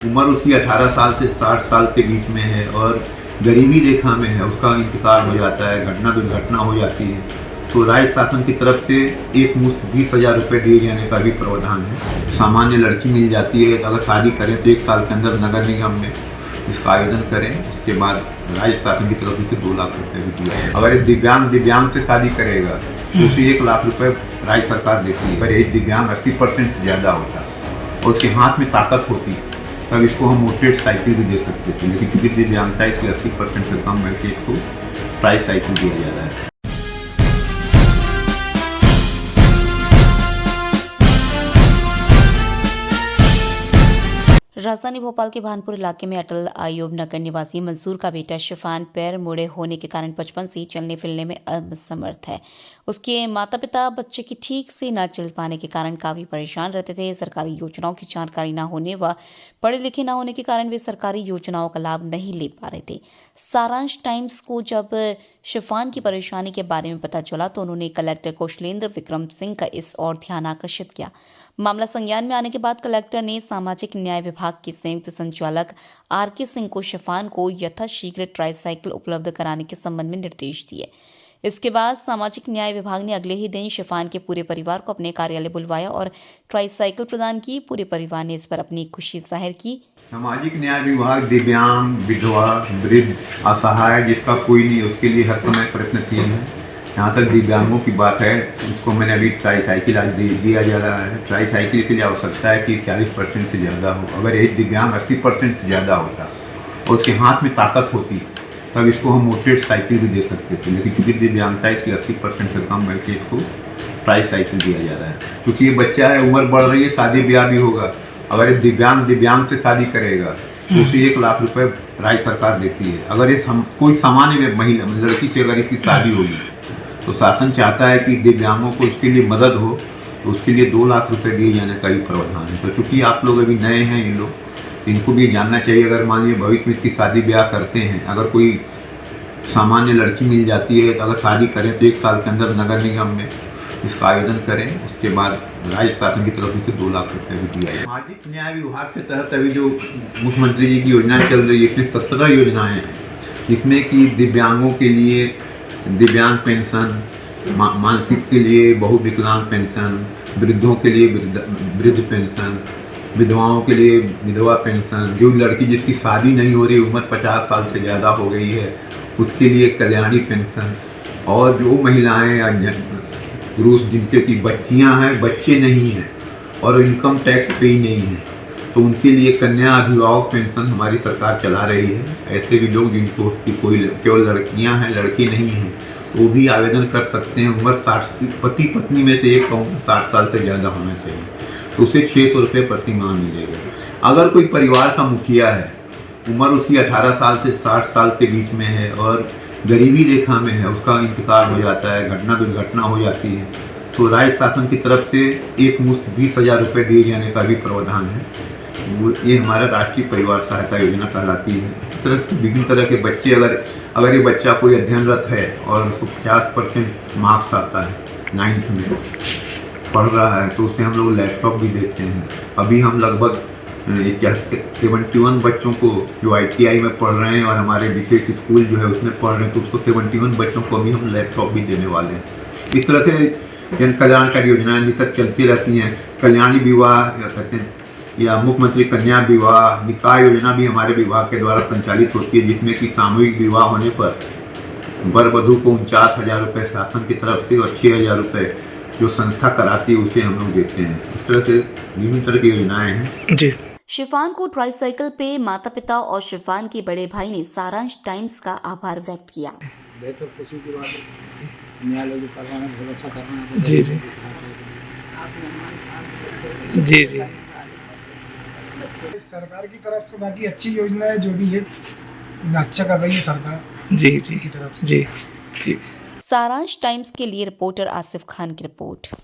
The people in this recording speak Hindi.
उम्र उसकी 18 साल से 60 साल के बीच में है और गरीबी रेखा में है, उसका इंतकाल हो जाता है, घटना दुर्घटना हो जाती है, तो राज्य शासन की तरफ से एक मुश्त 20,000 रुपये दिए जाने का भी प्रावधान है। सामान्य लड़की मिल जाती है तो अगर शादी करें तो 1 साल के अंदर नगर निगम में इसका आवेदन करें, उसके बाद राज्य शासन की तरफ से 2 लाख रुपये भी दिया है। अगर एक दिव्यांग से शादी करेगा तो उसे 1 लाख रुपये राज्य सरकार देती है। अगर एक दिव्यांग 80% से ज़्यादा होता और उसके हाथ में ताकत होती तब इसको हम मोपेड साइकिल भी दे सकते थे, लेकिन चूंकि दिव्यांगता इसकी 80% से कम है कि इसको प्राइस साइकिल दिया जा रहा है। राजधानी भोपाल के भानपुर इलाके में अटल आयोब नगर निवासी मंसूर का बेटा शिफान पैर मुड़े होने के कारण बचपन से चलने फिरने में असमर्थ है। उसके माता पिता बच्चे की ठीक से न चल पाने के कारण काफी परेशान रहते थे। सरकारी योजनाओं की जानकारी न होने व पढ़े लिखे न होने के कारण वे सरकारी योजनाओं का लाभ नहीं ले पा रहे थे। सारांश टाइम्स को जब शिफान की परेशानी के बारे में पता चला तो उन्होंने कलेक्टर कौशलेंद्र विक्रम सिंह का इस ओर ध्यान आकर्षित किया। मामला संज्ञान में आने के बाद कलेक्टर ने सामाजिक न्याय विभाग के संयुक्त संचालक आर.के. सिंह को शिफान को यथाशीघ्र ट्राईसाइकिल उपलब्ध कराने के संबंध में निर्देश दिए। इसके बाद सामाजिक न्याय विभाग ने अगले ही दिन शिफान के पूरे परिवार को अपने कार्यालय बुलवाया और ट्राईसाइकिल प्रदान की। पूरे परिवार ने इस पर अपनी खुशी जाहिर की। सामाजिक न्याय विभाग दिव्यांग, विधवा, वृद्ध, असहाय जिसका कोई नहीं, उसके लिए हर समय प्रयत्नशील है। जहाँ तक दिव्यांगों की बात है, उसको मैंने अभी ट्राईसाइकिल आज दिया जा रहा है। ट्राईसाइकिल के लिए आवश्यकता है कि 40% से ज़्यादा हो। अगर एक दिव्यांग 80% से ज़्यादा होता और उसके हाथ में ताकत होती तब इसको हम मोपेड साइकिल भी दे सकते थे, लेकिन चूंकि दिव्यांगता इसकी 80% से कम है कि इसको ट्राईसाइकिल दिया जा रहा है। चूँकि ये बच्चा है, उम्र बढ़ रही है, शादी ब्याह भी होगा। अगर एक दिव्यांग से शादी करेगा तो उसे 1 लाख रुपये राज्य सरकार देती है। अगर ये कोई सामान्य महिला लड़की से अगर इसकी शादी होगी तो शासन चाहता है कि दिव्यांगों को उसके लिए मदद हो, तो उसके लिए 2 लाख रुपये दिए जाने का भी प्रावधान है। तो चूँकि आप लोग अभी नए हैं, ये लोग, इनको भी जानना चाहिए। अगर मान लीजिए भविष्य में इसकी शादी ब्याह करते हैं, अगर कोई सामान्य लड़की मिल जाती है तो अगर शादी करें तो 1 साल के अंदर नगर निगम में इसका आवेदन करें, उसके बाद राज्य शासन की तरफ से 2 लाख रुपये भी दिया है। सामाजिक न्याय विभाग के तहत अभी जो मुख्यमंत्री जी की योजना चल रही है, इसमें 17 योजनाएँ हैं, जिसमें कि दिव्यांगों के लिए दिव्यांग पेंशन, मानसिक के लिए बहुविकलांग पेंशन, वृद्धों के लिए वृद्ध पेंशन, विधवाओं के लिए विधवा पेंशन, जो लड़की जिसकी शादी नहीं हो रही, उम्र 50 साल से ज़्यादा हो गई है, उसके लिए कल्याणी पेंशन, और जो महिलाएं या पुरुष जिनके की बच्चियां हैं, बच्चे नहीं हैं और इनकम टैक्स पे ही नहीं है, तो उनके लिए कन्या अभिभावक पेंशन हमारी सरकार चला रही है। ऐसे भी लोग जिनको की कोई केवल लड़कियां हैं, लड़की नहीं हैं, वो भी आवेदन कर सकते हैं। उम्र 60, पति पत्नी में से एक का उम्र 60 साल से ज़्यादा होना चाहिए, तो उसे 600 रुपये प्रति माह मिलेगा। अगर कोई परिवार का मुखिया है, उम्र उसकी 18 साल से 60 साल के बीच में है और गरीबी रेखा में है, उसका इंतकाल हो जाता है, घटना दुर्घटना हो जाती है, तो राज्य शासन की तरफ से एक मुश्त 20,000 रुपये दिए जाने का भी प्रावधान है। ये हमारा राष्ट्रीय परिवार सहायता योजना कहलाती है। इस तरह से विभिन्न तरह के बच्चे, अगर ये बच्चा कोई अध्ययनरत है और उसको 50% मार्क्स आता है, 9th में पढ़ रहा है, तो उससे हम लोग लैपटॉप भी देते हैं। अभी हम लगभग 71 बच्चों को जो ITI में पढ़ रहे हैं और हमारे विशेष स्कूल जो है उसमें पढ़ रहे हैं, तो उसको 71 बच्चों को अभी हम लैपटॉप भी देने वाले हैं। इस तरह से जन कल्याणकारी योजनाएं निरंतर चलती रहती हैं। कल्याणी विवाह कहते हैं या मुख्यमंत्री कन्या विवाह निकाय योजना भी हमारे विभाग के द्वारा संचालित होती है, जिसमें कि सामूहिक विवाह होने पर वर वधू को 49,000 रुपये शासन की तरफ से और 6,000 रुपये जो संस्था कराती है उसे हम लोग देते हैं। इस तरह से विभिन्न तरह की योजनाएं हैं जी। शिफान को ट्राईसाइकिल पे माता पिता और शिफान के बड़े भाई ने सारांश टाइम्स का आभार व्यक्त किया। बेहतर खुशी की बात है, न्यायालय जो करवाना बहुत अच्छा करवाना। जी जी जी जी। सरकार की तरफ से बाकी अच्छी योजना है, जो भी है अच्छा कर रही है सरकार जी जी की तरफ से। जी जी। सारांश टाइम्स के लिए रिपोर्टर आसिफ खान की रिपोर्ट।